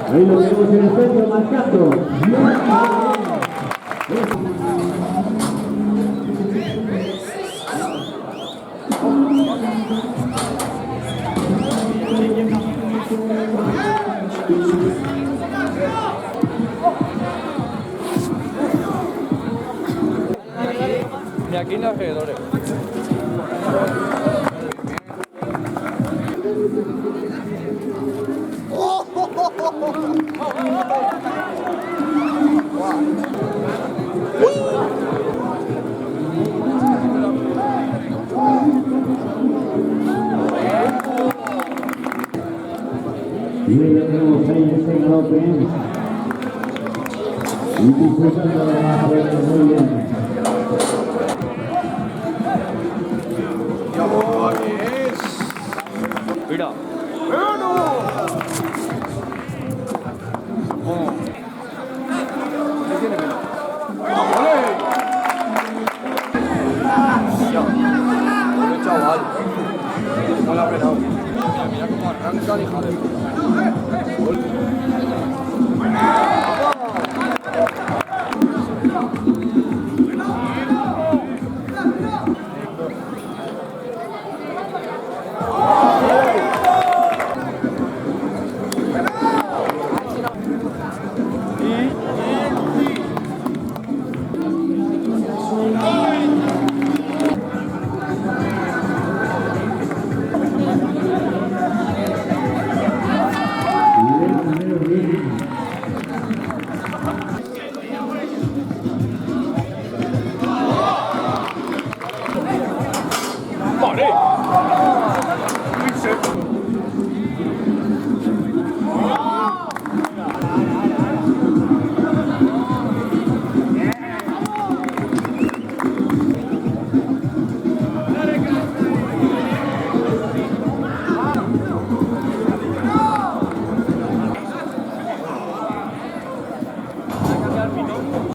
Ahí lo tenemos en el centro marcando. Ni aquí ni alrededores. Y ya tenemos ahí este galope. Y disfrutando de la vuelta muy bien. Mira. Chaval, no le ha frenado. Mira cómo arranca, hija de puta.